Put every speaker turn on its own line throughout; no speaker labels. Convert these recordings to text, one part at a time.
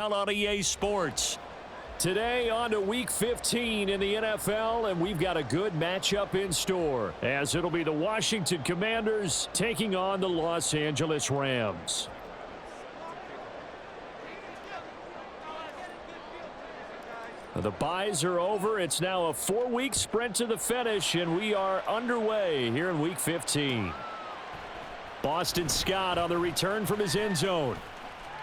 On EA Sports. Today on to Week 15 in the NFL, and we've got a good matchup in store, as it'll be the Washington Commanders taking on the Los Angeles Rams. The byes are over. It's now a 4-week sprint to the finish, and we are underway here in Week 15. Boston Scott on the return from his end zone.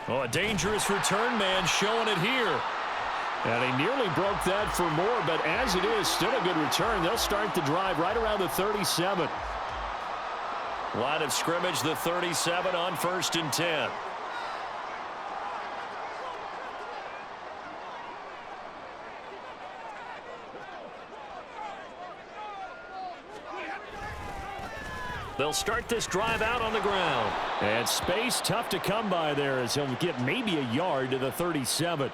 Oh, a dangerous return man showing it here. And he nearly broke that for more, but as it is, still a good return. They'll start the drive right around the 37. Line of scrimmage, the 37 on 1st and 10. They'll start this drive out on the ground. And space tough to come by there as he'll get maybe a yard to the 37.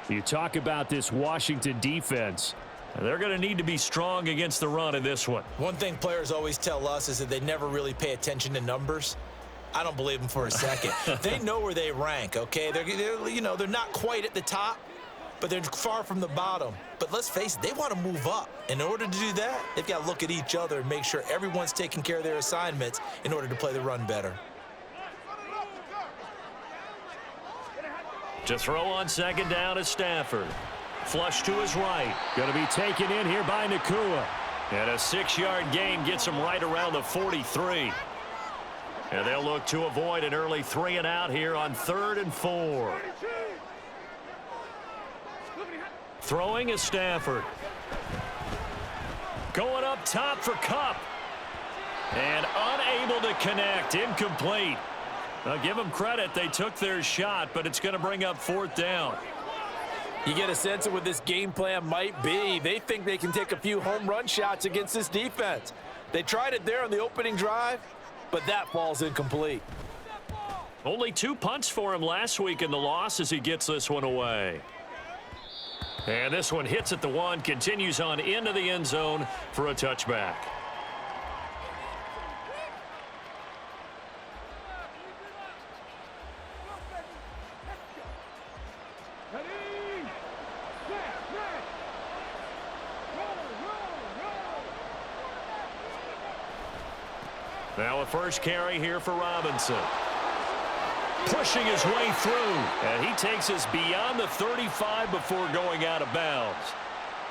You talk about this Washington defense. They're going to need to be strong against the run in this one.
One thing players always tell us is that they never really pay attention to numbers. I don't believe them for a second. They know where they rank, okay? They're not quite at the top, but they're far from the bottom. But let's face it, they want to move up. In order to do that, they've got to look at each other and make sure everyone's taking care of their assignments in order to play the run better.
To throw on 2nd down is Stafford. Flush to his right. Going to be taken in here by Nakua. And a 6-yard gain gets him right around the 43. And they'll look to avoid an early 3-and-out here on 3rd and 4. Throwing is Stafford. Going up top for Kupp. And unable to connect. Incomplete. I'll give them credit. They took their shot, but it's going to bring up 4th down.
You get a sense of what this game plan might be. They think they can take a few home run shots against this defense. They tried it there on the opening drive, but that falls incomplete.
Only 2 punts for him last week in the loss as he gets this one away. And this one hits at the 1, continues on into the end zone for a touchback. Now a first carry here for Robinson. Pushing his way through, and he takes us beyond the 35 before going out of bounds.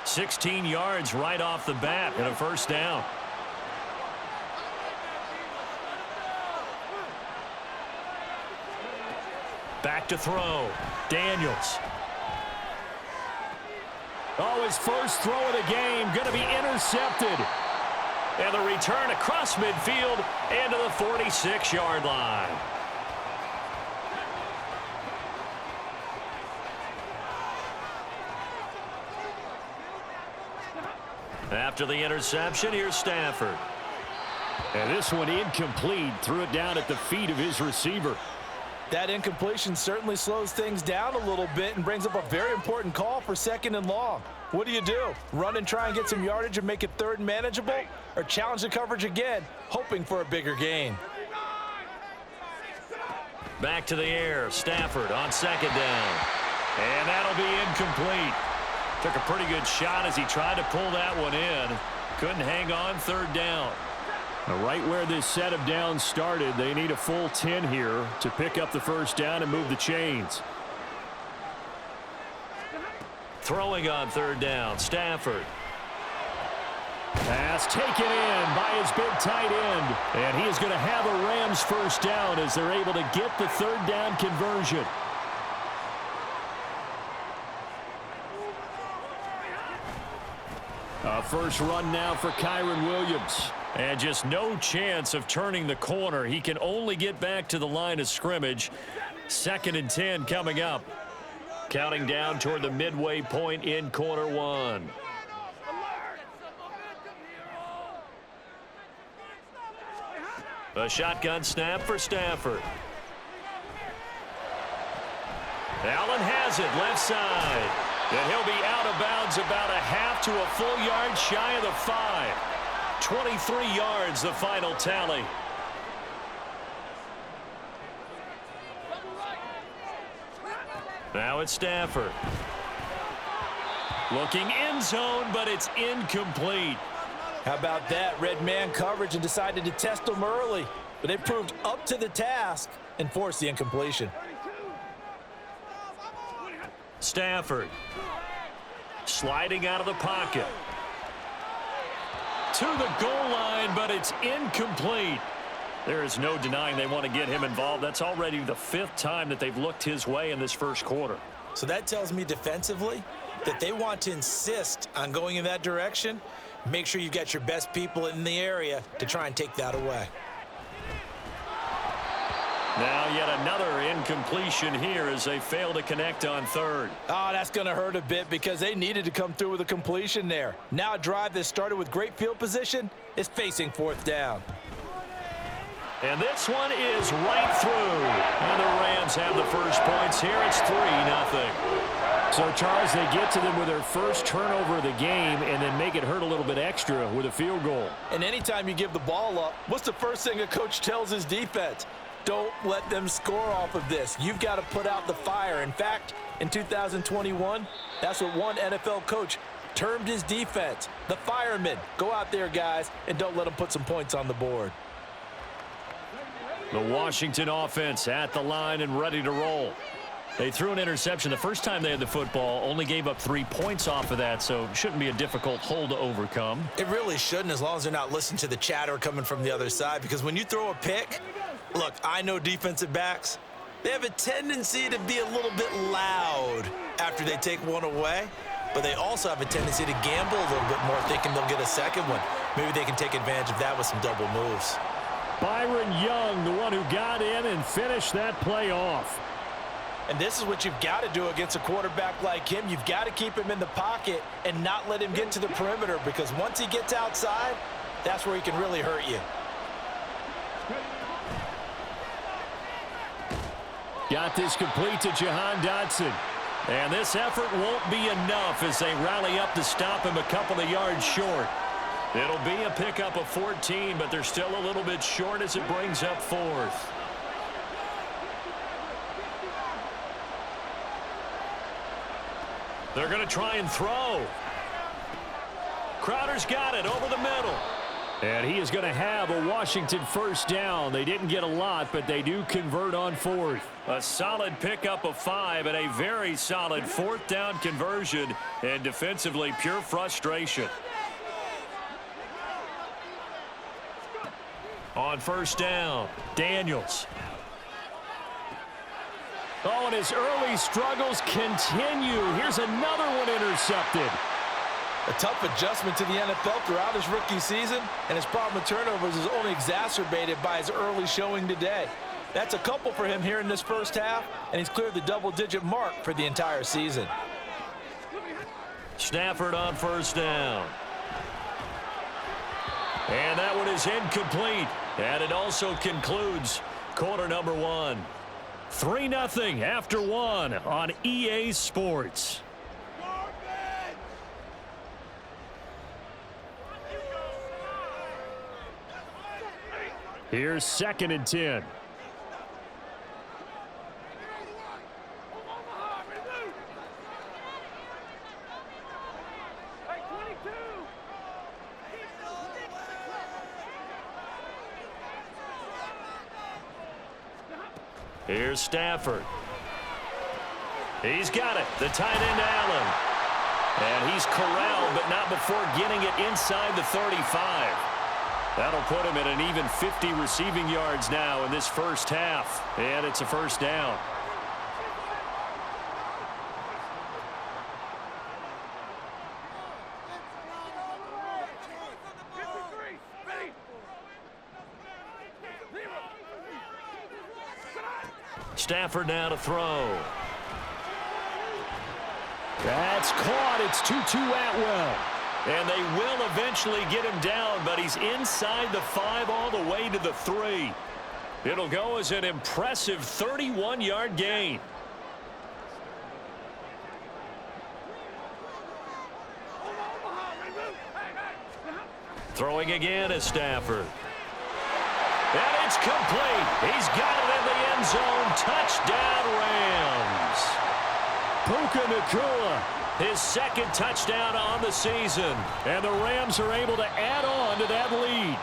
16 yards right off the bat and a 1st down. Back to throw. Daniels. Oh, his first throw of the game going to be intercepted. And the return across midfield and to the 46-yard line. After the interception, here's Stafford. And this one incomplete. Threw it down at the feet of his receiver.
That incompletion certainly slows things down a little bit and brings up a very important call for 2nd and long. What do? Run and try and get some yardage and make it 3rd and manageable? Or challenge the coverage again, hoping for a bigger gain?
Back to the air. Stafford on 2nd down. And that'll be incomplete. Took a pretty good shot as he tried to pull that one in. Couldn't hang on 3rd down. Right where this set of downs started, they need a full 10 here to pick up the 1st down and move the chains. Throwing on 3rd down, Stafford. Pass taken in by his big tight end. And he is going to have a Rams 1st down as they're able to get the 3rd down conversion. A first run now for Kyren Williams. And just no chance of turning the corner. He can only get back to the line of scrimmage. 2nd and 10 coming up. Counting down toward the midway point in quarter 1. A shotgun snap for Stafford. Allen has it left side. And he'll be out of bounds about a half to a full yard shy of the 5. 23 yards the final tally. Now it's Stafford. Looking end zone, but it's incomplete.
How about that? Red man coverage and decided to test them early. But they proved up to the task and forced the incompletion.
Stafford. Sliding out of the pocket. To the goal line, but it's incomplete. There is no denying they want to get him involved. That's already the 5th time that they've looked his way in this first quarter.
So that tells me defensively that they want to insist on going in that direction. Make sure you've got your best people in the area to try and take that away.
Now yet another incompletion here as they fail to connect on 3rd.
Oh, that's going to hurt a bit because they needed to come through with a completion there. Now a drive that started with great field position is facing 4th down.
And this one is right through. And the Rams have the first points here. It's 3-0. So, Charles, they get to them with their first turnover of the game and then make it hurt a little bit extra with a field goal.
And anytime you give the ball up, what's the first thing a coach tells his defense? Don't let them score off of this. You've got to put out the fire. In fact, in 2021, that's what one NFL coach termed his defense. The firemen. Go out there, guys, and don't let them put some points on the board.
The Washington offense at the line and ready to roll. They threw an interception the first time they had the football, only gave up 3 points off of that, so it shouldn't be a difficult hole to overcome.
It really shouldn't, as long as they're not listening to the chatter coming from the other side, because when you throw a pick, look, I know defensive backs, they have a tendency to be a little bit loud after they take one away, but they also have a tendency to gamble a little bit more, thinking they'll get a second one. Maybe they can take advantage of that with some double moves.
Byron Young, the one who got in and finished that play off.
And this is what you've got to do against a quarterback like him. You've got to keep him in the pocket and not let him get to the perimeter, because once he gets outside, that's where he can really hurt you.
Got this complete to Jahan Dotson. And this effort won't be enough as they rally up to stop him a couple of yards short. It'll be a pickup of 14, but they're still a little bit short as it brings up 4th. They're going to try and throw. Crowder's got it over the middle. And he is going to have a Washington first down. They didn't get a lot, but they do convert on 4th. A solid pickup of 5 and a very solid 4th down conversion. And defensively, pure frustration. On first down, Daniels. Oh, and his early struggles continue. Here's another one intercepted.
A tough adjustment to the NFL throughout his rookie season, and his problem with turnovers is only exacerbated by his early showing today. That's a couple for him here in this first half, and he's cleared the double-digit mark for the entire season.
Stafford on first down. And that one is incomplete. And it also concludes quarter number 1. 3-0 after 1 on EA Sports. Here's 2nd and 10. Here's Stafford. He's got it. The tight end, Allen. And he's corralled, but not before getting it inside the 35. That'll put him at an even 50 receiving yards now in this first half. And it's a first down. Stafford now to throw. That's caught. It's Tutu Atwell. And they will eventually get him down, but he's inside the 5 all the way to the 3. It'll go as an impressive 31-yard gain. Throwing again is Stafford. And it's complete. He's got it in the end zone. Touchdown, Rams. Puka Nacua, his second touchdown on the season. And the Rams are able to add on to that lead.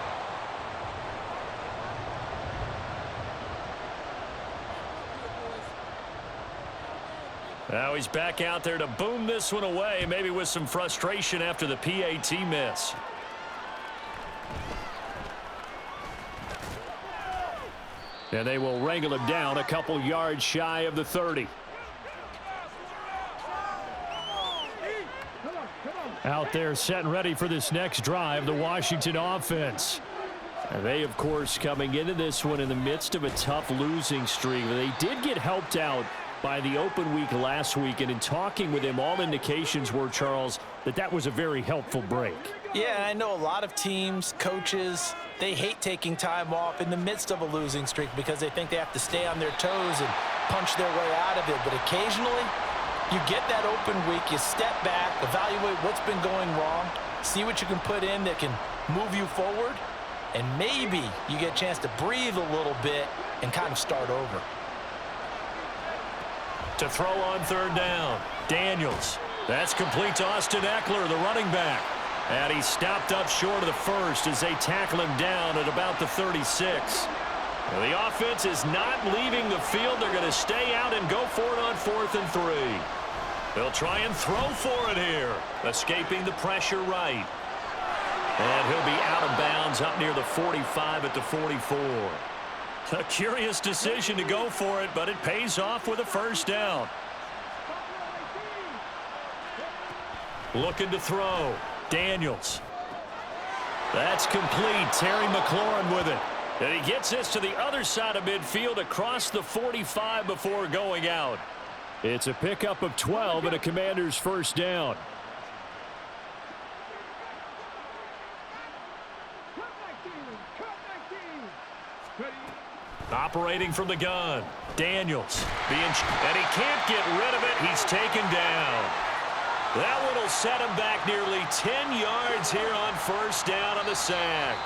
Now he's back out there to boom this one away, maybe with some frustration after the PAT miss. And they will wrangle him down a couple yards shy of the 30. Out there set and ready for this next drive, the Washington offense. And they, of course, coming into this one in the midst of a tough losing streak. They did get helped out by the open week last week, and in talking with him, all indications were, Charles, that was a very helpful break.
Yeah, I know a lot of teams, coaches, they hate taking time off in the midst of a losing streak because they think they have to stay on their toes and punch their way out of it. But occasionally, you get that open week, you step back, evaluate what's been going wrong, see what you can put in that can move you forward, and maybe you get a chance to breathe a little bit and kind of start over.
To throw on third down, Daniels. That's complete to Austin Eckler, the running back. And he's stopped up short of the first as they tackle him down at about the 36. Well, the offense is not leaving the field. They're going to stay out and go for it on 4th and 3. They'll try and throw for it here, escaping the pressure right. And he'll be out of bounds up near the 45 at the 44. A curious decision to go for it, but it pays off with a first down. Looking to throw. Daniels. That's complete. Terry McLaurin with it. And he gets this to the other side of midfield across the 45 before going out. It's a pickup of 12 and a Commander's first down. Operating from the gun. Daniels. And he can't get rid of it. He's taken down. That one will set him back nearly 10 yards here on first down on the sack.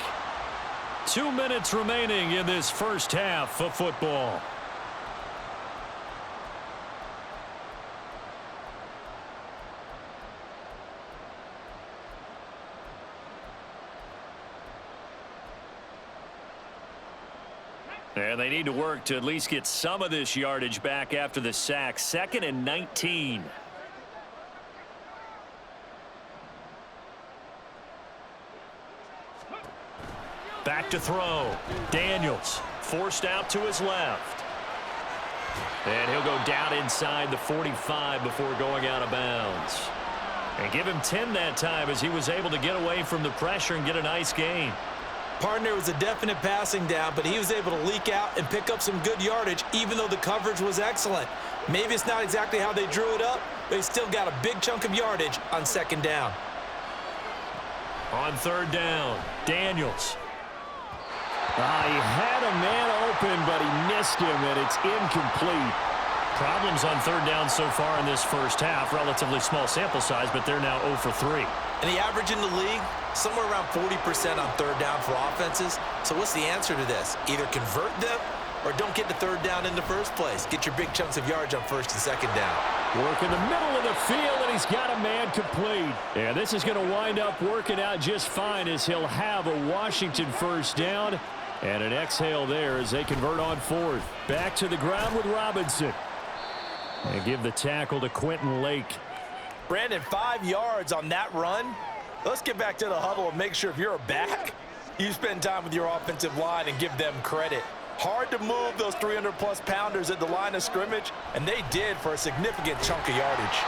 2 minutes remaining in this first half of football. And they need to work to at least get some of this yardage back after the sack. 2nd and 19. Back to throw. Daniels forced out to his left. And he'll go down inside the 45 before going out of bounds. And give him 10 that time as he was able to get away from the pressure and get a nice gain.
Partner was a definite passing down, but he was able to leak out and pick up some good yardage, even though the coverage was excellent. Maybe it's not exactly how they drew it up, but he still got a big chunk of yardage on 2nd down.
On 3rd down, Daniels. He had a man open, but he missed him, and it's incomplete. Problems on 3rd down so far in this first half. Relatively small sample size, but they're now 0 for 3.
And the average in the league, somewhere around 40% on 3rd down for offenses. So what's the answer to this? Either convert them or don't get to 3rd down in the first place. Get your big chunks of yards on 1st and 2nd down.
Work in the middle of the field, and he's got a man complete. And this is going to wind up working out just fine as he'll have a Washington first down. And an exhale there as they convert on 4th. Back to the ground with Robinson. And give the tackle to Quentin Lake.
Brandon, 5 yards on that run. Let's get back to the huddle and make sure if you're a back, you spend time with your offensive line and give them credit. Hard to move those 300-plus pounders at the line of scrimmage, and they did for a significant chunk of yardage.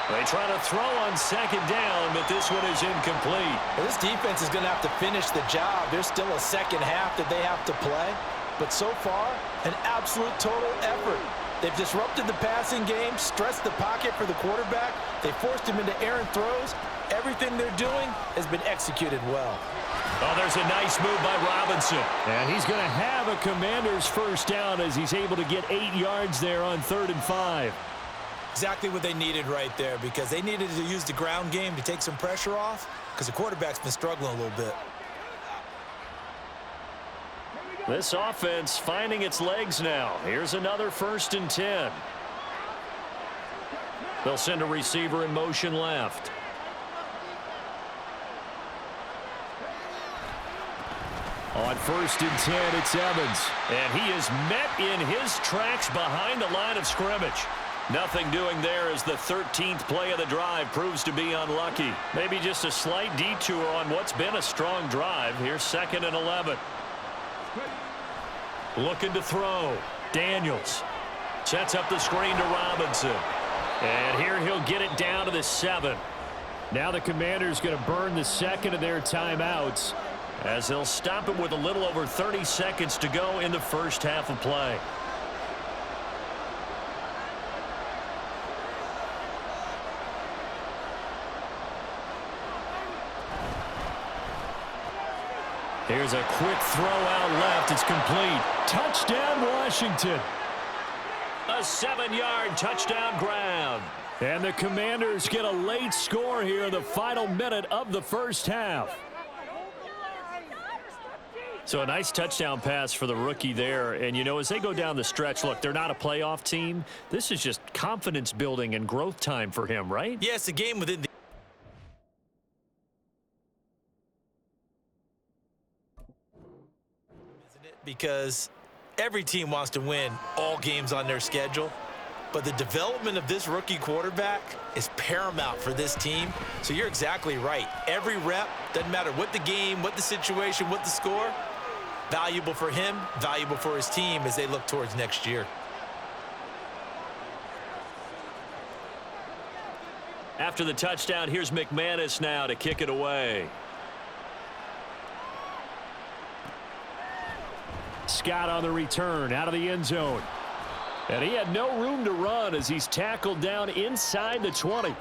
They try to throw on 2nd down, but this one is incomplete.
Well, this defense is going to have to finish the job. There's still a second half that they have to play. But so far, an absolute total effort. They've disrupted the passing game, stressed the pocket for the quarterback. They forced him into errant throws. Everything they're doing has been executed well.
Oh, there's a nice move by Robinson. And he's going to have a Commander's first down as he's able to get 8 yards there on 3rd and 5.
Exactly what they needed right there, because they needed to use the ground game to take some pressure off, because the quarterback's been struggling a little bit.
This offense finding its legs now. Here's another 1st and 10. They'll send a receiver in motion left. On 1st and 10, it's Evans. And he is met in his tracks behind the line of scrimmage. Nothing doing there as the 13th play of the drive proves to be unlucky. Maybe just a slight detour on what's been a strong drive. Here's 2nd and 11. Looking to throw. Daniels sets up the screen to Robinson. And here he'll get it down to the 7. Now the Commanders going to burn the second of their timeouts, as they'll stop it with a little over 30 seconds to go in the first half of play. Here's a quick throw out left. It's complete. Touchdown, Washington. A 7-yard touchdown grab. And the Commanders get a late score here in the final minute of the first half. So a nice touchdown pass for the rookie there. And, you know, as they go down the stretch, look, they're not a playoff team. This is just confidence building and growth time for him, right?
Yeah, it's a game within the... Isn't it? Because every team wants to win all games on their schedule. But the development of this rookie quarterback is paramount for this team. So you're exactly right. Every rep, doesn't matter what the game, what the situation, what the score, valuable for him, valuable for his team as they look towards next year.
After the touchdown, here's McManus now to kick it away. Scott on the return, out of the end zone. And he had no room to run as he's tackled down inside the 20.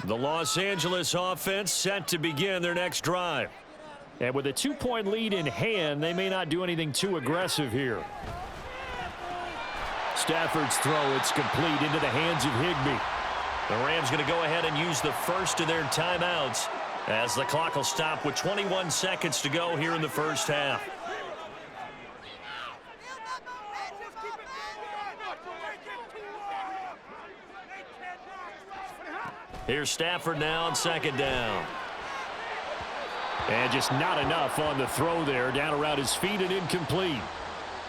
The Los Angeles offense set to begin their next drive. And with a 2-point lead in hand, they may not do anything too aggressive here. Stafford's throw, it's complete into the hands of Higbee. The Rams going to go ahead and use the first of their timeouts as the clock will stop with 21 seconds to go here in the first half. Here's Stafford now on 2nd down. And just not enough on the throw there, down around his feet and incomplete.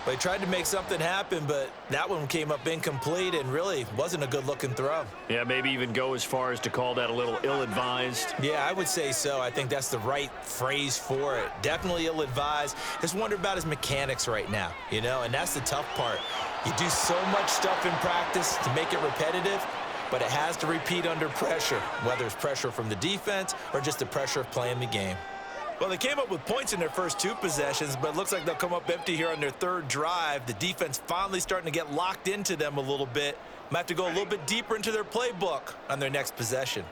They tried to make something happen, but that one came up incomplete and really wasn't a good-looking throw.
Yeah, maybe even go as far as to call that a little ill-advised.
Yeah, I would say so. I think that's the right phrase for it. Definitely ill-advised. Just wonder about his mechanics right now, you know, and that's the tough part. You do so much stuff in practice to make it repetitive, but it has to repeat under pressure, whether it's pressure from the defense or just the pressure of playing the game. Well, they came up with points in their first 2 possessions, but it looks like they'll come up empty here on their 3rd drive. The defense finally starting to get locked into them a little bit. Might have to go a little bit deeper into their playbook on their next possession.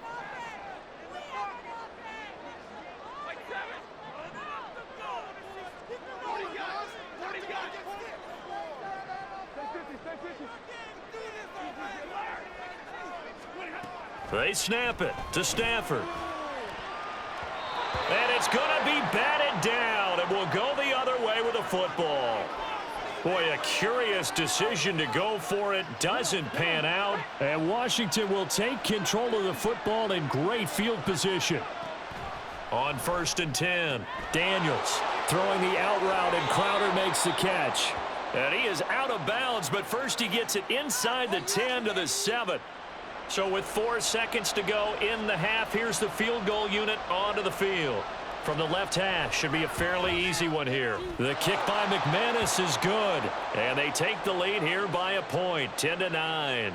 They snap it to Stafford. And it's going to be batted down, and will go the other way with the football. Boy, a curious decision to go for it. Doesn't pan out. And Washington will take control of the football in great field position. On 1st and 10, Daniels throwing the out route, and Crowder makes the catch. And he is out of bounds, but first he gets it inside the 10 to the 7. So with 4 seconds to go in the half, here's the field goal unit onto the field. From the left hash, should be a fairly easy one here. The kick by McManus is good. And they take the lead here by a point, 10-9.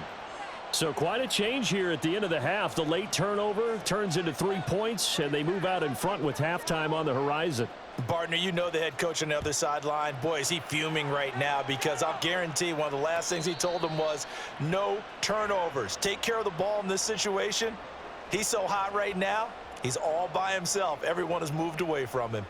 So quite a change here at the end of the half. The late turnover turns into 3 points, and they move out in front with halftime on the horizon.
Partner, you know the head coach on the other sideline. Boy, is he fuming right now, because I'll guarantee one of the last things he told them was no turnovers. Take care of the ball in this situation. He's so hot right now, he's all by himself. Everyone has moved away from him.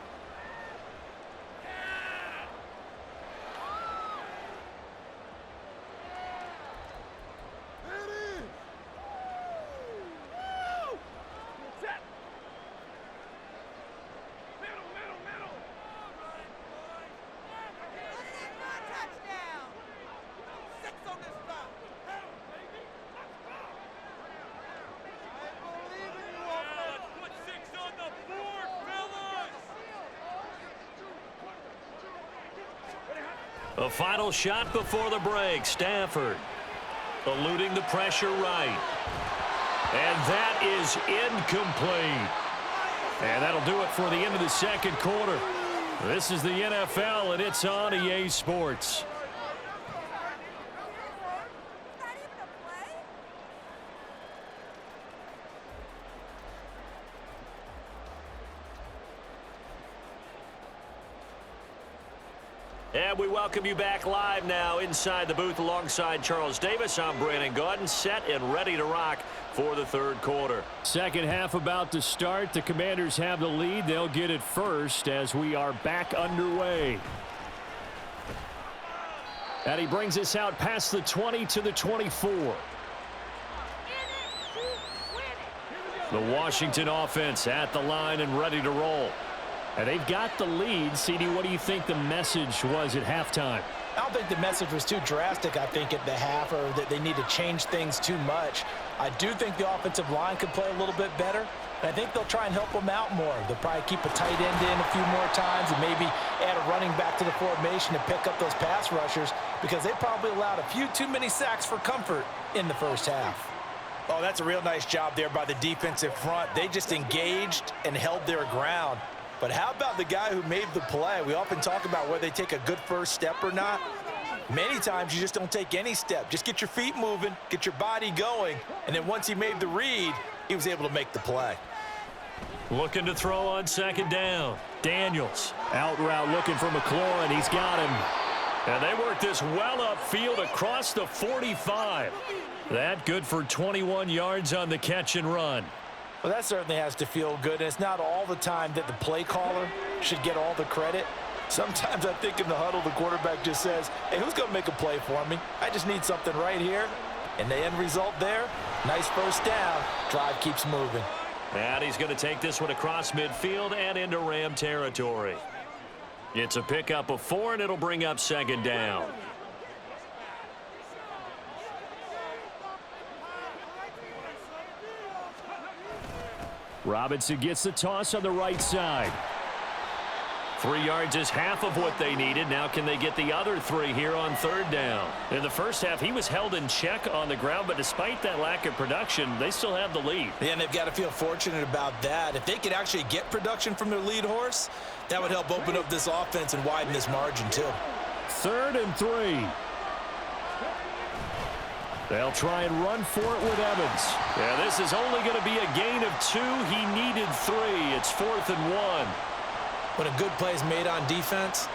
A final shot before the break. Stafford eluding the pressure right. And that is incomplete. And that'll do it for the end of the second quarter. This is the NFL, and it's on EA Sports. And we welcome you back live now inside the booth alongside Charles Davis. I'm Brandon Gaudin, set and ready to rock for the third quarter. Second half about to start. The Commanders have the lead. They'll get it first as we are back underway. And he brings us out past the 20 to the 24. The Washington offense at the line and ready to roll. And they've got the lead. CD, what do you think the message was at halftime?
I don't think the message was too drastic, I think, at the half, or that they need to change things too much. I do think the offensive line could play a little bit better, and I think they'll try and help them out more. They'll probably keep a tight end in a few more times and maybe add a running back to the formation to pick up those pass rushers, because they probably allowed a few too many sacks for comfort in the first half. Oh, that's a real nice job there by the defensive front. They just engaged and held their ground. But how about the guy who made the play? We often talk about whether they take a good first step or not. Many times you just don't take any step. Just get your feet moving, get your body going, and then once he made the read, he was able to make the play.
Looking to throw on second down. Daniels out route looking for McLaurin. He's got him. And they work this well upfield across the 45. That good for 21 yards on the catch and run.
Well, that certainly has to feel good, and it's not all the time that the play caller should get all the credit. Sometimes I think in the huddle, the quarterback just says, hey, who's going to make a play for me? I just need something right here. And the end result there, nice first down. Drive keeps moving.
And he's going to take this one across midfield and into Ram territory. It's a pickup of 4, and it'll bring up second down. Robinson gets the toss on the right side. 3 yards is half of what they needed. Now can they get the other 3 here on third down? In the first half, he was held in check on the ground, but despite that lack of production, they still have the lead.
Yeah, and they've got to feel fortunate about that. If they could actually get production from their lead horse, that would help open up this offense and widen this margin too.
3rd and 3. They'll try and run for it with Evans. Yeah, this is only going to be a gain of 2. He needed 3. It's 4th and 1.
When a good play is made on defense,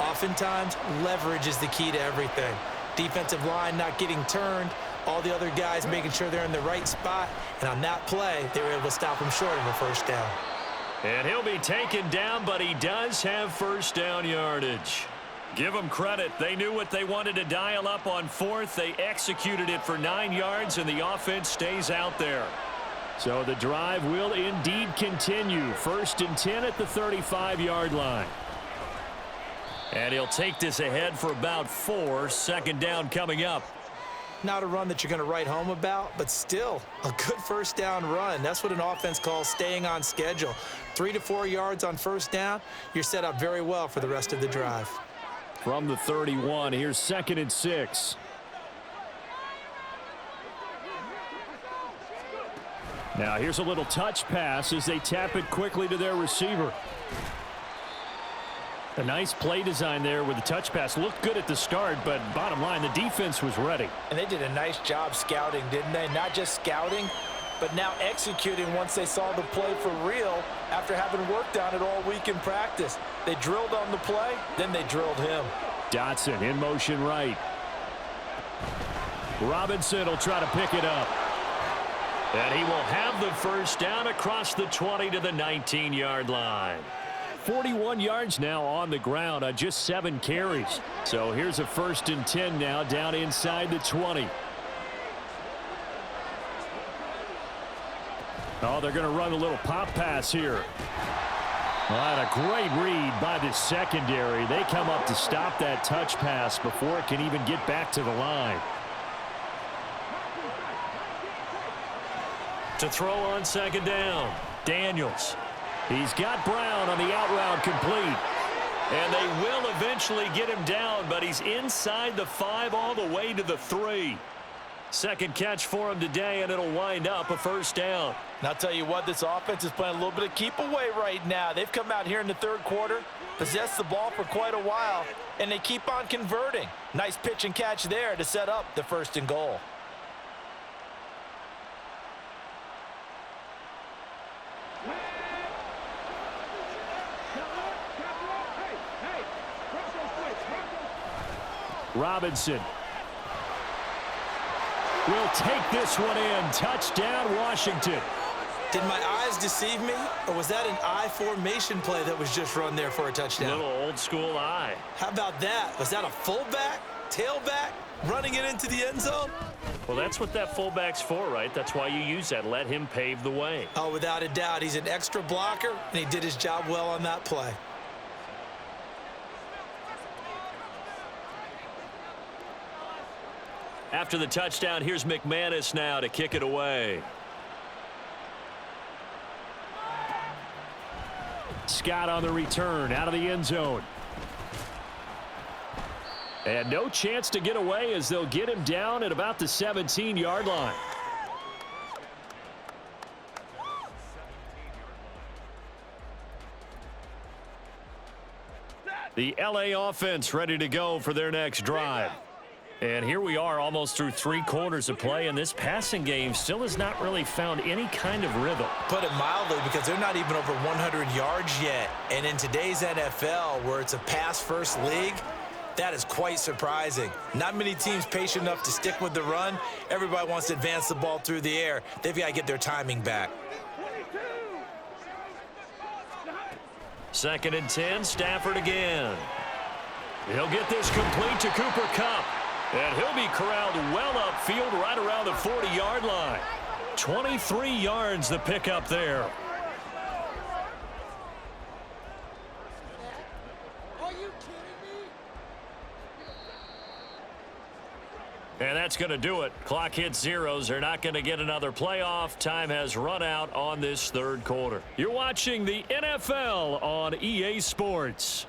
oftentimes leverage is the key to everything. Defensive line not getting turned, all the other guys making sure they're in the right spot, and on that play, they were able to stop him short of a first down.
And he'll be taken down, but he does have first down yardage. Give them credit. They knew what they wanted to dial up on 4th. They executed it for 9 yards, and the offense stays out there. So the drive will indeed continue. 1st and 10 at the 35-yard line. And he'll take this ahead for about 4. Second down coming up.
Not a run that you're going to write home about, but still a good first down run. That's what an offense calls staying on schedule. 3 to 4 yards on first down, you're set up very well for the rest of the drive.
From the 31, here's 2nd and 6. Now here's a little touch pass as they tap it quickly to their receiver. A nice play design there with the touch pass. Looked good at the start, but bottom line, the defense was ready.
And they did a nice job scouting, didn't they? Not just scouting, but now executing once they saw the play for real after having worked on it all week in practice. They drilled on the play, then they drilled him.
Dotson in motion right. Robinson will try to pick it up. And he will have the first down across the 20 to the 19-yard line. 41 yards now on the ground on just 7 carries. So here's a 1st and 10 now down inside the 20. Oh, they're going to run a little pop pass here. Well, a great read by the secondary. They come up to stop that touch pass before it can even get back to the line. To throw on second down, Daniels. He's got Brown on the out route complete. And they will eventually get him down, but he's inside the 5 all the way to the 3. Second catch for him today, and it'll wind up a first down.
And I'll tell you what, this offense is playing a little bit of keep away right now. They've come out here in the third quarter, possessed the ball for quite a while, and they keep on converting. Nice pitch and catch there to set up the first and goal.
Robinson will take this one in. Touchdown, Washington.
Did my eyes deceive me, or was that an I formation play that was just run there for a touchdown?
Little old school eye.
How about that? Was that a fullback, tailback, running it into the end zone?
Well, that's what that fullback's for, right? That's why you use that. Let him pave the way.
Oh, without a doubt. He's an extra blocker, and he did his job well on that play.
After the touchdown, here's McManus now to kick it away. Scott on the return, out of the end zone. And no chance to get away as they'll get him down at about the 17-yard line. The LA offense ready to go for their next drive. And here we are almost through 3 quarters of play, and this passing game still has not really found any kind of rhythm.
Put it mildly, because they're not even over 100 yards yet. And in today's NFL, where it's a pass-first league, that is quite surprising. Not many teams patient enough to stick with the run. Everybody wants to advance the ball through the air. They've got to get their timing back.
2nd and 10, Stafford again. He'll get this complete to Cooper Kupp. And he'll be corralled well upfield right around the 40-yard line. 23 yards the pickup there.
Are you kidding me?
And that's going to do it. Clock hits zeros. They're not going to get another playoff. Time has run out on this third quarter. You're watching the NFL on EA Sports.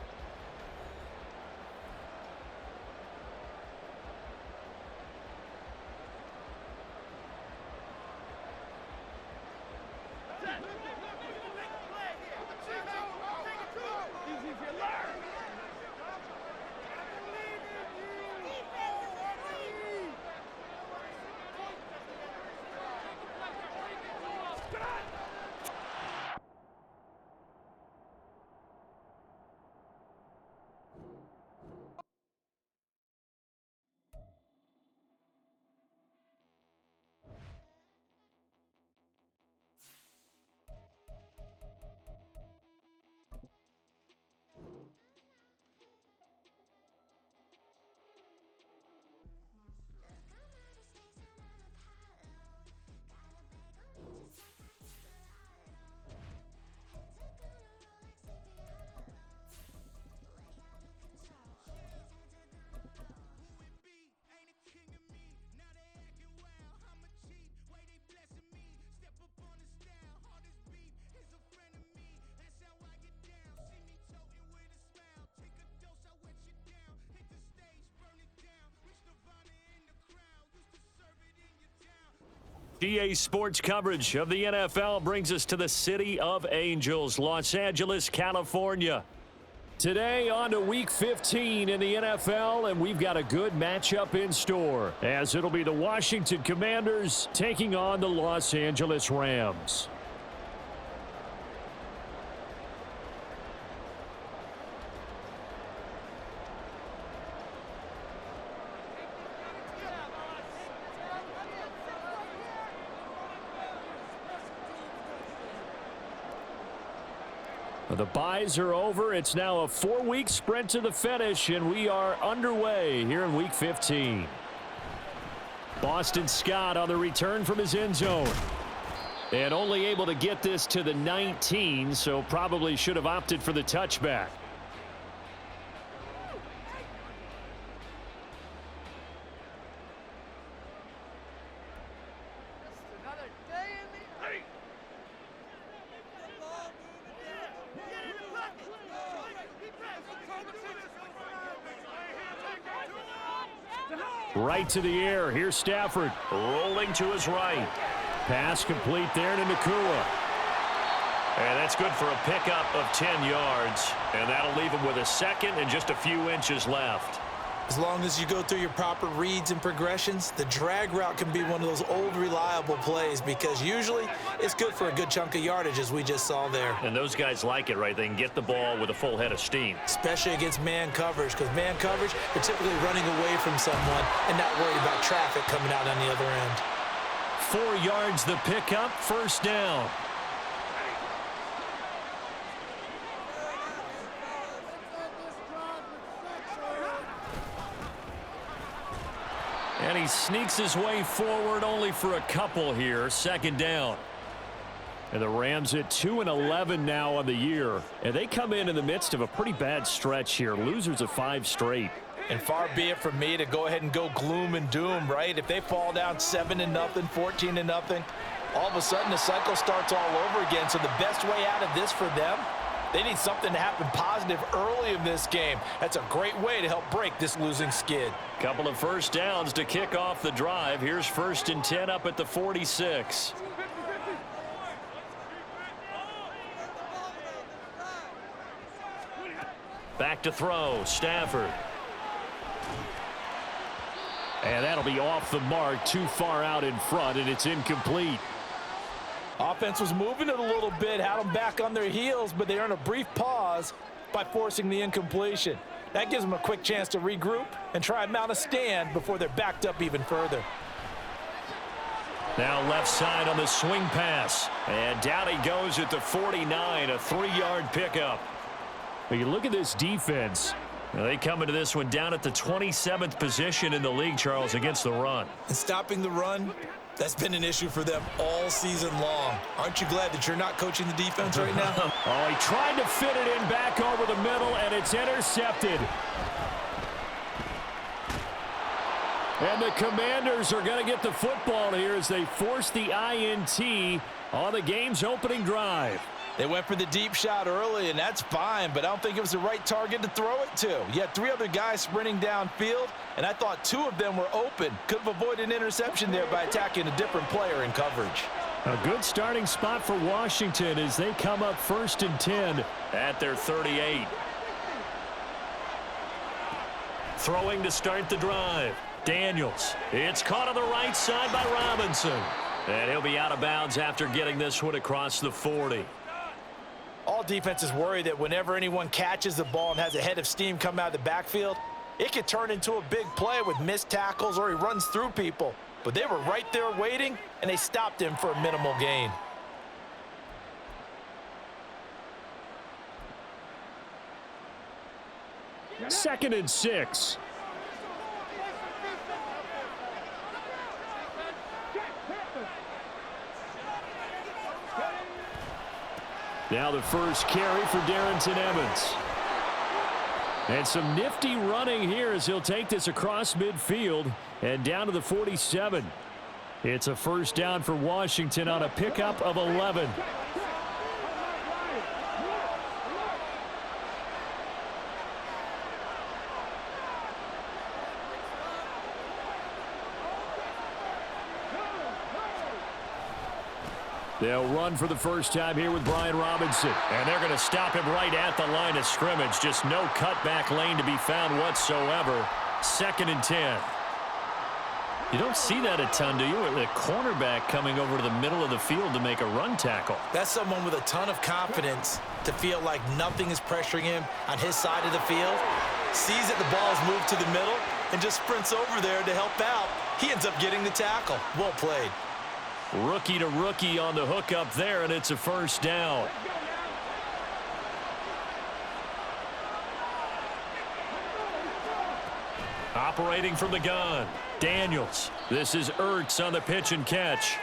EA Sports coverage of the NFL brings us to the City of Angels, Los Angeles, California. Today on to Week 15 in the NFL, and we've got a good matchup in store, as it'll be the Washington Commanders taking on the Los Angeles Rams. The byes are over. It's now a 4-week sprint to the finish, and we are underway here in Week 15. Boston Scott on the return from his end zone. And only able to get this to the 19, so probably should have opted for the touchback. Right to the air. Here's Stafford. Rolling to his right. Pass complete there to Nakua.
And that's good for a pickup of 10 yards. And that'll leave him with a second and just a few inches left.
As long as you go through your proper reads and progressions, the drag route can be one of those old reliable plays because usually it's good for a good chunk of yardage, as we just saw there.
And those guys like it, right? They can get the ball with a full head of steam.
Especially against man coverage, because man coverage, they're typically running away from someone and not worried about traffic coming out on the other end.
4 yards the pickup, first down. And he sneaks his way forward only for a couple here. Second down. And the Rams at 2-11 now on the year. And they come in the midst of a pretty bad stretch here. Losers of 5 straight.
And far be it from me to go ahead and go gloom and doom, right? If they fall down 7-0, 14-0, all of a sudden the cycle starts all over again. So the best way out of this for them, they need something to happen positive early in this game. That's a great way to help break this losing skid.
Couple of first downs to kick off the drive. Here's 1st and 10 up at the 46. Back to throw, Stafford. And that'll be off the mark, too far out in front, and it's incomplete.
Offense was moving it a little bit, had them back on their heels, but they earned a brief pause by forcing the incompletion. That gives them a quick chance to regroup and try and mount a stand before they're backed up even further.
Now left side on the swing pass. And down he goes at the 49, a 3-yard pickup. When you look at this defense, they come into this one down at the 27th position in the league, Charles, against the run.
And stopping the run, that's been an issue for them all season long. Aren't you glad that you're not coaching the defense right now?
Oh, he tried to fit it in back over the middle, and it's intercepted. And the Commanders are going to get the football here as they force the INT on the game's opening drive.
They went for the deep shot early, and that's fine, but I don't think it was the right target to throw it to. You had 3 other guys sprinting downfield, and I thought 2 of them were open. Could have avoided an interception there by attacking a different player in coverage.
A good starting spot for Washington as they come up 1st and 10 at their 38. Throwing to start the drive. Daniels. It's caught on the right side by Robinson. And he'll be out of bounds after getting this one across the 40.
All defenses worry that whenever anyone catches the ball and has a head of steam come out of the backfield, it could turn into a big play with missed tackles or he runs through people. But they were right there waiting, and they stopped him for a minimal gain.
Second and 6. Now the first carry for Darrington Evans. And some nifty running here as he'll take this across midfield and down to the 47. It's a first down for Washington on a pickup of 11. They'll run for the first time here with Brian Robinson. And they're going to stop him right at the line of scrimmage. Just no cutback lane to be found whatsoever. 2nd and 10. You don't see that a ton, do you? A cornerback coming over to the middle of the field to make a run tackle.
That's someone with a ton of confidence to feel like nothing is pressuring him on his side of the field. Sees that the ball is moved to the middle and just sprints over there to help out. He ends up getting the tackle. Well played.
Rookie to rookie on the hookup there, and it's a first down. Operating from the gun, Daniels. This is Ertz on the pitch and catch.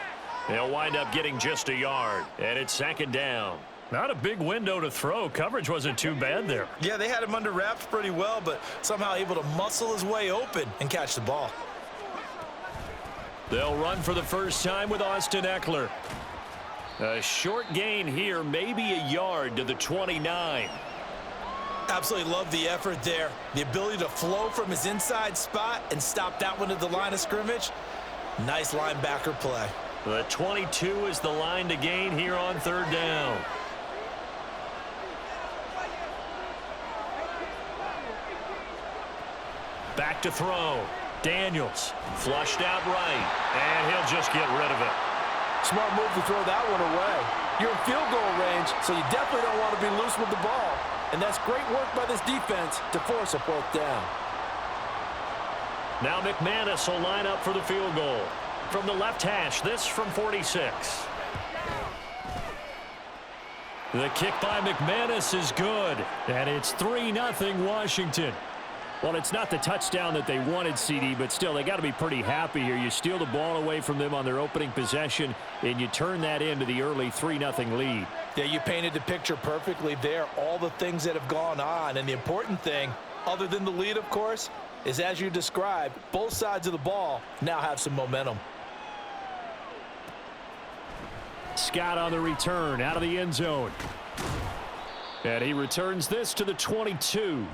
They'll wind up getting just a yard, and it's 2nd down. Not a big window to throw. Coverage wasn't too bad there.
Yeah, they had him under wraps pretty well, but somehow able to muscle his way open and catch the ball.
They'll run for the first time with Austin Eckler. A short gain here, maybe a yard to the 29.
Absolutely love the effort there. The ability to flow from his inside spot and stop that one at the line of scrimmage. Nice linebacker play.
The 22 is the line to gain here on third down. Back to throw. Daniels flushed out right, and he'll just get rid of it.
Smart move to throw that one away. You're in field goal range, so you definitely don't want to be loose with the ball. And that's great work by this defense to force a fourth down.
Now McManus will line up for the field goal. From the left hash, this from 46.
The kick by McManus is good, and it's 3-0 Washington. Well, it's not the touchdown that they wanted, CD, but still, they got to be pretty happy here. You steal the ball away from them on their opening possession, and you turn that into the early 3-0 lead.
Yeah, you painted the picture perfectly there. All the things that have gone on, and the important thing, other than the lead, of course, is as you described, both sides of the ball now have some momentum.
Scott on the return, out of the end zone. And he returns this to the 22.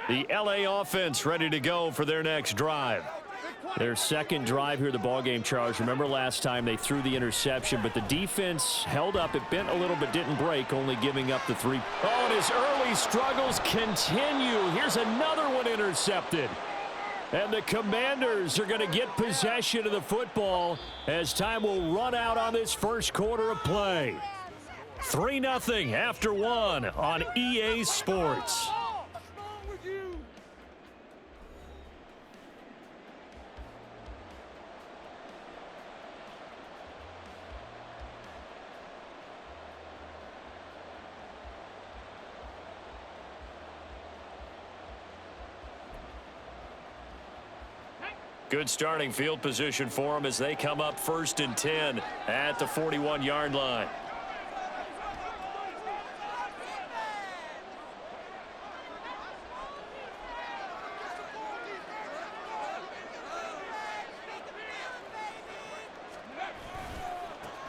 The LA offense ready to go for their next drive. Their second drive here, the ballgame, Charles. Remember last time they threw the interception, but the defense held up. It bent a little but didn't break, only giving up the 3. Oh, and his early struggles continue. Here's another one intercepted. And the Commanders are going to get possession of the football as time will run out on this first quarter of play. 3-0 after 1 on EA Sports. Good starting field position for them as they come up 1st and 10 at the 41-yard line.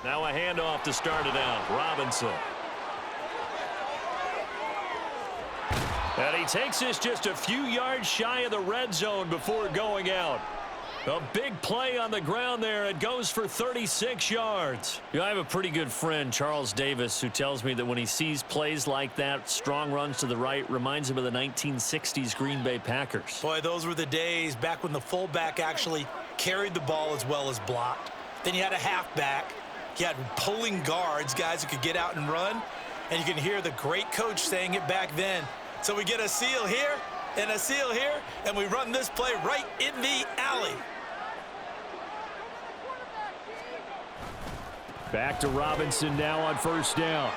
Now a handoff to start it out. Robinson. And he takes this just a few yards shy of the red zone before going out. A big play on the ground there. It goes for 36 yards. You know, I have a pretty good friend, Charles Davis, who tells me that when he sees plays like that, strong runs to the right, reminds him of the 1960s Green Bay Packers.
Boy, those were the days back when the fullback actually carried the ball as well as blocked. Then you had a halfback. You had pulling guards, guys who could get out and run. And you can hear the great coach saying it back then. So we get a seal here and a seal here, and we run this play right in the alley.
Back to Robinson now on 1st down.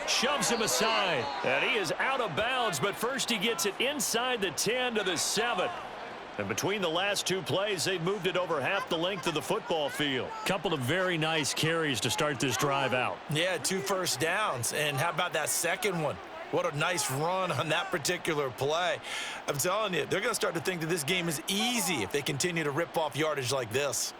Shoves him aside. And he is out of bounds, but first he gets it inside the 10 to the 7. And between the last 2 plays, they've moved it over half the length of the football field. Couple of very nice carries to start this drive out.
Yeah, 2 first downs. And how about that second one? What a nice run on that particular play. I'm telling you, they're going to start to think that this game is easy if they continue to rip off yardage like this.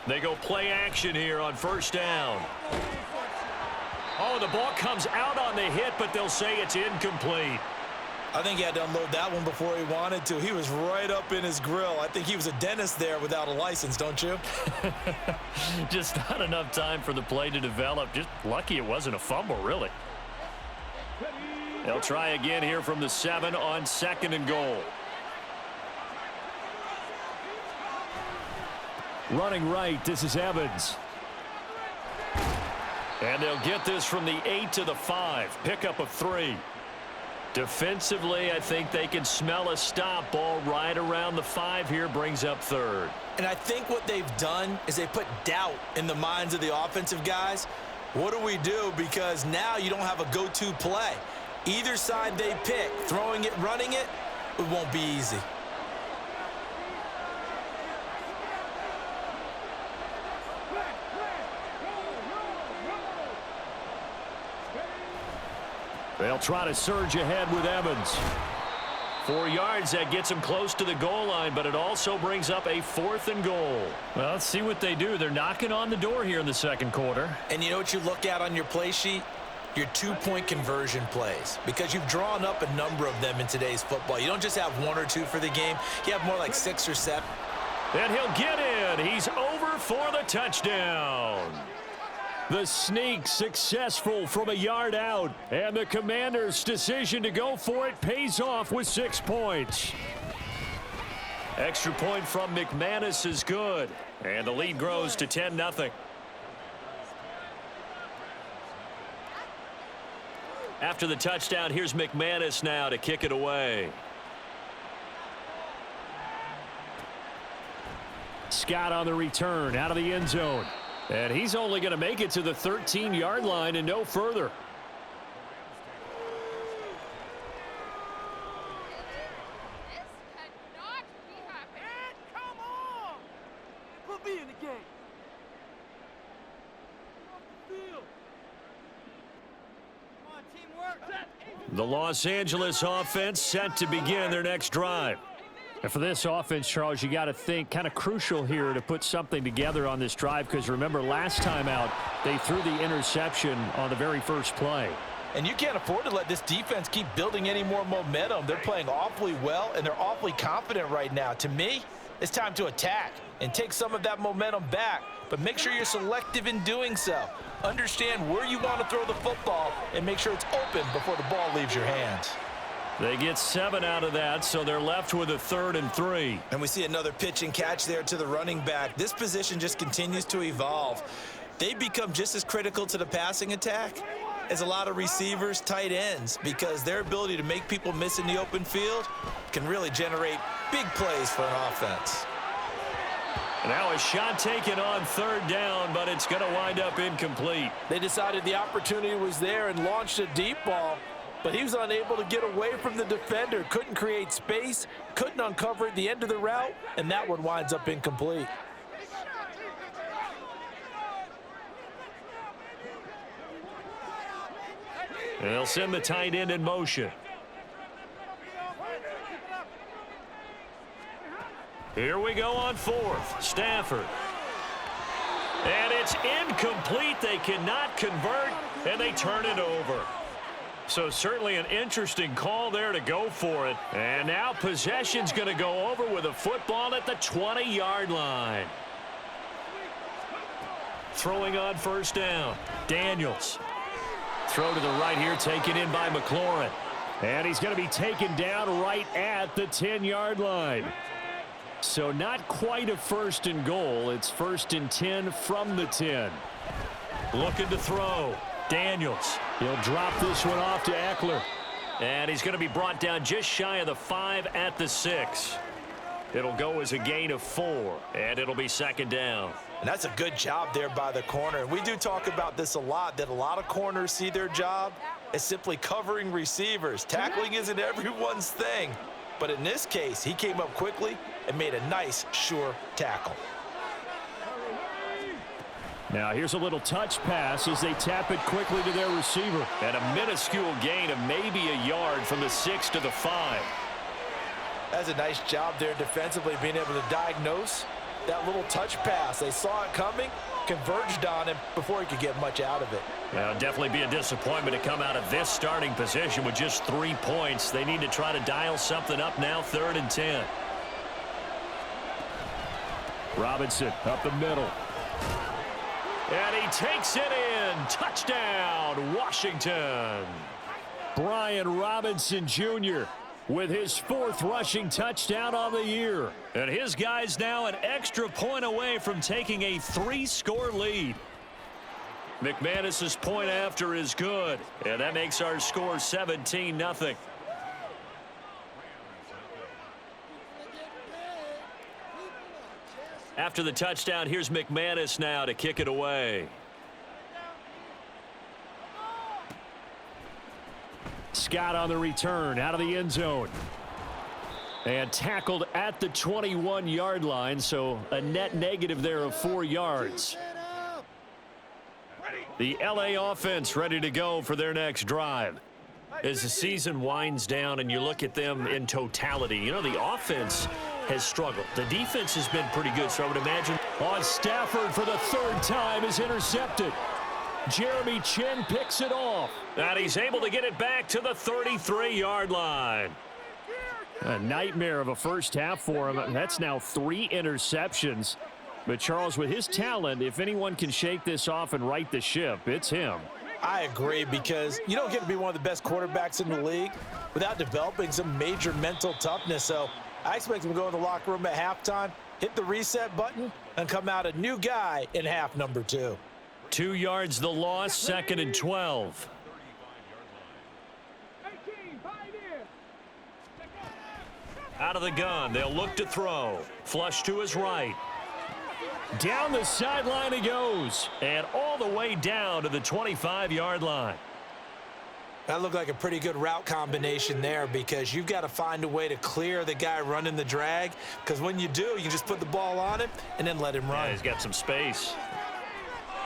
They go play action here on 1st down. Oh, the ball comes out on the hit, but they'll say it's incomplete.
I think he had to unload that one before he wanted to. He was right up in his grill. I think he was a dentist there without a license, don't you?
Just not enough time for the play to develop. Just lucky it wasn't a fumble, really. They'll try again here from the 7 on 2nd and goal. Running right, this is Evans. And they'll get this from the 8 to the 5. Pickup of 3. Defensively, I think they can smell a stop. Ball right around the 5 here, brings up 3rd.
And I think what they've done is they put doubt in the minds of the offensive guys. What do we do? Because now you don't have a go-to play. Either side they pick, throwing it, running it, it won't be easy.
They'll try to surge ahead with Evans. 4 yards, that gets him close to the goal line, but it also brings up a 4th and goal. Well, let's see what they do. They're knocking on the door here in the second quarter.
And you know what you look at on your play sheet? Your 2-point conversion plays, because you've drawn up a number of them in today's football. You don't just have 1 or 2 for the game. You have more like 6 or 7.
And he'll get in. He's over for the touchdown. The sneak successful from a yard out. And the Commanders' decision to go for it pays off with 6 points. Extra point from McManus is good. And the lead grows to 10-0. After the touchdown, here's McManus now to kick it away. Scott on the return out of the end zone. And he's only going to make it to the 13-yard line and no further.
This cannot be happening. Come on! Put me in the game. Off the field. Come on, teamwork.
The Los Angeles offense set to begin their next drive. And for this offense, Charles, you got to think kind of crucial here to put something together on this drive, because remember last time out they threw the interception on the very first play.
And you can't afford to let this defense keep building any more momentum. They're playing awfully well, and they're awfully confident right now. To me, it's time to attack and take some of that momentum back, but make sure you're selective in doing so. Understand where you want to throw the football and make sure it's open before the ball leaves your hands.
They get 7 out of that, so they're left with a 3rd and 3.
And we see another pitch and catch there to the running back. This position just continues to evolve. They become just as critical to the passing attack as a lot of receivers, tight ends, because their ability to make people miss in the open field can really generate big plays for an offense.
Now a shot taken on 3rd down, but it's going to wind up incomplete.
They decided the opportunity was there and launched a deep ball, but he was unable to get away from the defender, couldn't create space, couldn't uncover at the end of the route, and that one winds up incomplete.
They'll send the tight end in motion. Here we go on 4th. Stafford. And it's incomplete. They cannot convert, and they turn it over. So certainly an interesting call there to go for it. And now possession's going to go over with a football at the 20-yard line. Throwing on 1st down. Daniels. Throw to the right here, taken in by McLaurin. And he's going to be taken down right at the 10-yard line. So not quite a 1st and goal. It's 1st and 10 from the 10. Looking to throw. Daniels. He'll drop this one off to Eckler. And he's going to be brought down just shy of the 5 at the 6. It'll go as a gain of 4, and it'll be 2nd down.
And that's a good job there by the corner. And we do talk about this a lot, that a lot of corners see their job as simply covering receivers. Tackling isn't everyone's thing. But in this case, he came up quickly and made a nice, sure tackle.
Now here's a little touch pass as they tap it quickly to their receiver. And a minuscule gain of maybe a yard from the 6 to the 5.
That's a nice job there defensively, being able to diagnose that little touch pass. They saw it coming, converged on him before he could get much out of it.
Now, definitely be a disappointment to come out of this starting position with just 3 points. They need to try to dial something up now, 3rd and 10. Robinson up the middle. And he takes it in. Touchdown, Washington. Brian Robinson Jr. with his 4th rushing touchdown on the year. And his guys now an extra point away from taking a 3-score lead.
McManus's point after is good, and that makes our score 17-0. After the touchdown, here's McManus now to kick it away.
Scott on the return out of the end zone. And tackled at the 21-yard line, so a net negative there of 4 yards. The LA offense ready to go for their next drive. As the season winds down and you look at them in totality, you know, the offense has struggled. The defense has been pretty good, so I would imagine. On Stafford for the 3rd time is intercepted. Jeremy Chin picks it off.
And he's able to get it back to the 33-yard line.
A nightmare of a first half for him. That's now 3 interceptions. But Charles, with his talent, if anyone can shake this off and right the ship, it's him.
I agree, because you don't get to be one of the best quarterbacks in the league without developing some major mental toughness. So I expect him to go in the locker room at halftime, hit the reset button, and come out a new guy in half number 2.
2 yards the loss, 2nd and 12.
Out of the gun, they'll look to throw. Flush to his right.
Down the sideline he goes.
And all the way down to the 25-yard line.
That looked like a pretty good route combination there, because you've got to find a way to clear the guy running the drag, because when you do, you just put the ball on him and then let him run.
Yeah, he's got some space.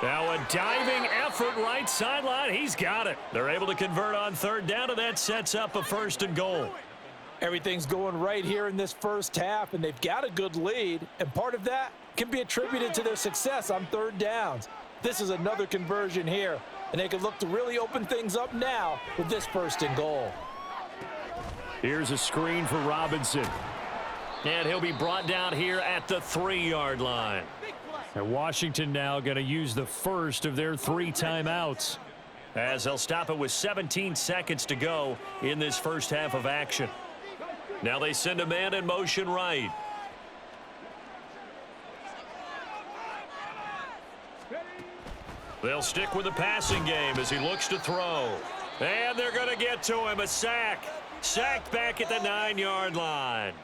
Now a diving effort right sideline. He's got it.
They're able to convert on 3rd down, and that sets up a 1st and goal.
Everything's going right here in this first half, and they've got a good lead, and part of that can be attributed to their success on 3rd downs. This is another conversion here, and they can look to really open things up now with this 1st and goal.
Here's a screen for Robinson.
And he'll be brought down here at the 3-yard line.
And Washington now going to use the first of their 3 timeouts,
as they'll stop it with 17 seconds to go in this first half of action. Now they send a man in motion right. They'll stick with the passing game as he looks to throw. And they're going to get to him. A sack. Sacked back at the 9-yard line.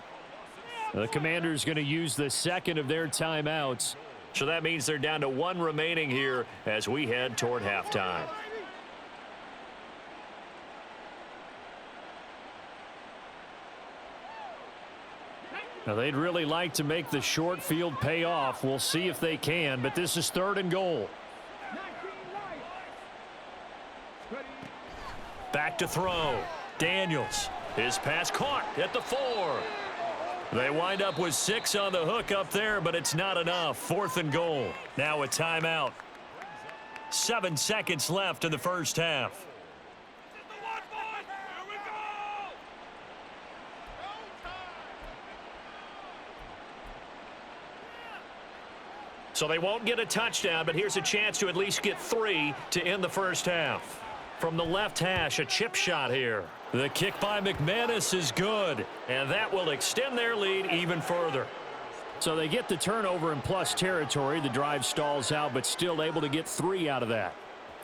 The Commanders going to use the 2nd of their timeouts.
So that means they're down to 1 remaining here as we head toward halftime.
Now they'd really like to make the short field pay off. We'll see if they can, but this is 3rd and goal.
Back to throw. Daniels. His pass caught at the 4. They wind up with 6 on the hook up there, but it's not enough. 4th and goal. Now a timeout. 7 seconds left in the first half. So they won't get a touchdown, but here's a chance to at least get 3 to end the first half. From the left hash, a chip shot here.
The kick by McManus is good,
and that will extend their lead even further.
So they get the turnover in plus territory. The drive stalls out, but still able to get 3 out of that.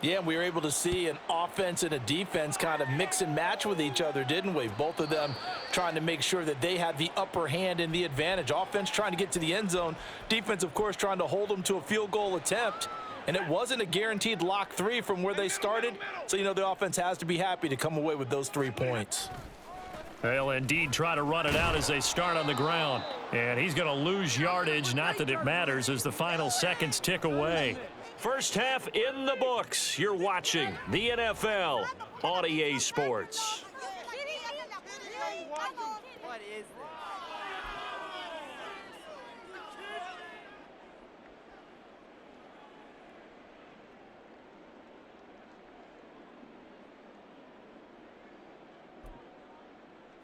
Yeah, we were able to see an offense and a defense kind of mix and match with each other, didn't we? Both of them trying to make sure that they had the upper hand and the advantage. Offense trying to get to the end zone. Defense, of course, trying to hold them to a field goal attempt. And it wasn't a guaranteed lock 3 from where they started. So, you know, the offense has to be happy to come away with those 3 points.
They'll indeed try to run it out as they start on the ground.
And he's going to lose yardage. Not that it matters as the final seconds tick away. First half in the books. You're watching the NFL on EA Sports.
What is this?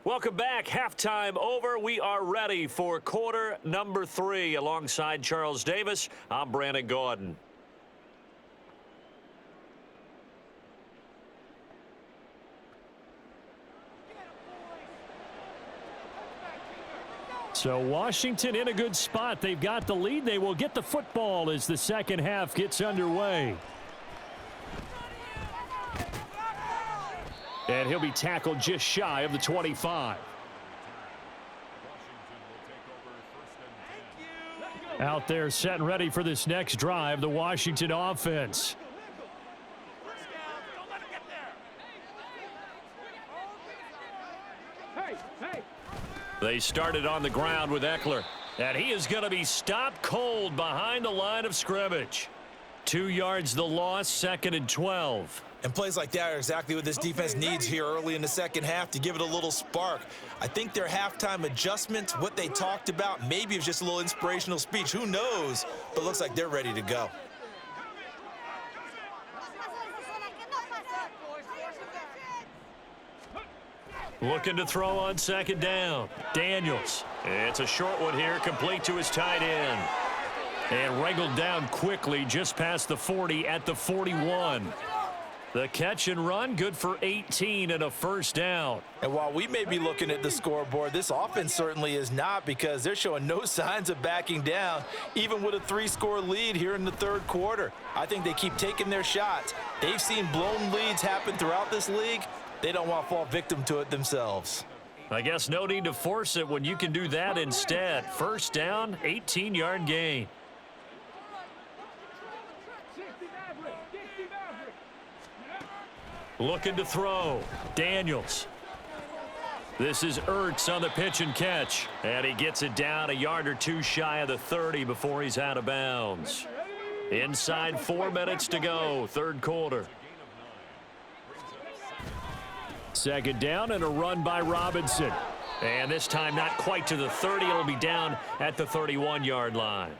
Welcome back. Halftime over. We are ready for quarter number 3. Alongside Charles Davis, I'm Brandon Gordon.
So Washington in a good spot. They've got the lead. They will get the football as the second half gets underway. And he'll be tackled just shy of the 25. Out there set and ready for this next drive, the Washington offense. They started on the ground with Eckler. And he is going to be stopped cold behind the line of scrimmage. 2 yards the loss, 2nd and 12.
And plays like that are exactly what this defense needs here early in the second half to give it a little spark. I think their halftime adjustments, what they talked about, maybe it was just a little inspirational speech. Who knows? But looks like they're ready to go.
Looking to throw on 2nd down. Daniels. It's a short one here, complete to his tight end. And wrangled down quickly just past the 40 at the 41. The catch and run, good for 18 and a first down.
And while we may be looking at the scoreboard, this offense certainly is not, because they're showing no signs of backing down, even with a 3-score lead here in the third quarter. I think they keep taking their shots. They've seen blown leads happen throughout this league. They don't want to fall victim to it themselves.
I guess no need to force it when you can do that instead. First down, 18-yard gain. Looking to throw. Daniels. This is Ertz on the pitch and catch. And he gets it down a yard or two shy of the 30 before he's out of bounds. Inside 4 minutes to go, third quarter.
2nd down and a run by Robinson.
And this time not quite to the 30. It'll be down at the 31-yard line.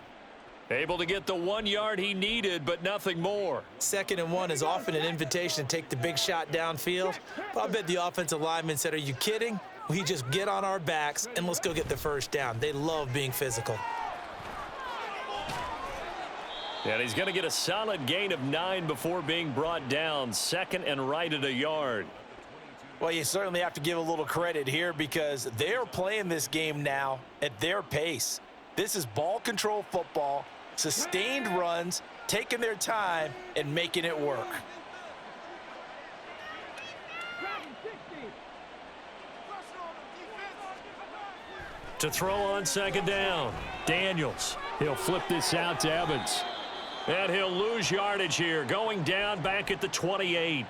Able to get the 1 yard he needed, but nothing more.
2nd and 1 is often an invitation to take the big shot downfield. But I bet the offensive lineman said, are you kidding? We just get on our backs and let's go get the first down. They love being physical.
And he's going to get a solid gain of 9 before being brought down. 2nd and right at a yard.
Well, you certainly have to give a little credit here, because they're playing this game now at their pace. This is ball control football, sustained runs, taking their time and making it work.
To throw on 2nd down, Daniels.
He'll flip this out to Evans.
And he'll lose yardage here, going down back at the 28.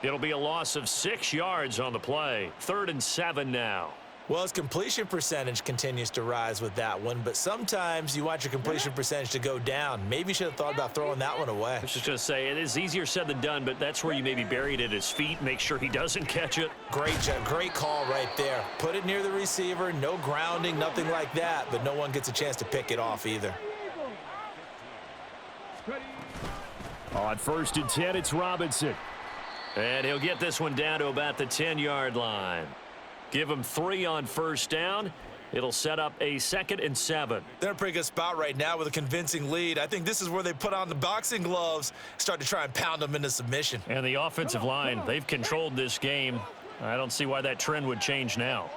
It'll be a loss of 6 yards on the play. 3rd and 7 now.
Well, his completion percentage continues to rise with that one, but sometimes you want your completion percentage to go down. Maybe you should have thought about throwing that one away.
I was just going to say, it is easier said than done, but that's where you maybe bury it at his feet, make sure he doesn't catch it.
Great call right there. Put it near the receiver, no grounding, nothing like that, but no one gets a chance to pick it off either.
On 1st and 10, it's Robinson.
And he'll get this one down to about the 10-yard line. Give him 3 on 1st down. It'll set up a 2nd and 7.
They're in a pretty good spot right now with a convincing lead. I think this is where they put on the boxing gloves, start to try and pound them into submission.
And the offensive line, they've controlled this game. I don't see why that trend would change now.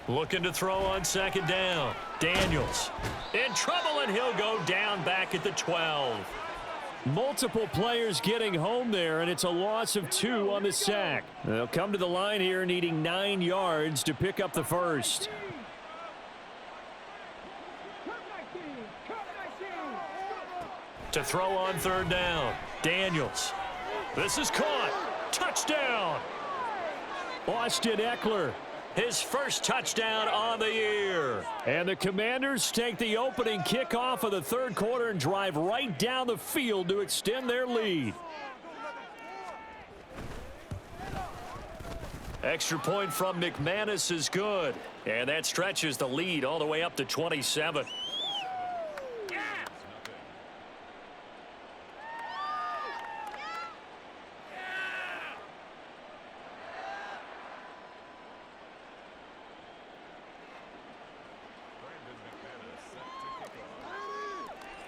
Looking to throw on 2nd down. Daniels in trouble, and he'll go down back at the 12.
Multiple players getting home there, and it's a loss of 2 on the sack. They'll come to the line here needing 9 yards to pick up the first.
To throw on 3rd down. Daniels. This is caught. Touchdown.
Austin Eckler.
His first touchdown on the year.
And the Commanders take the opening kickoff of the third quarter and drive right down the field to extend their lead.
Extra point from McManus is good. And that stretches the lead all the way up to 27.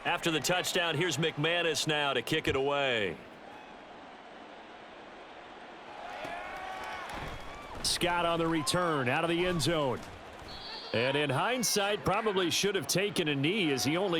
After the touchdown, here's McManus now to kick it away.
Scott on the return out of the end zone. And in hindsight, probably should have taken a knee as he only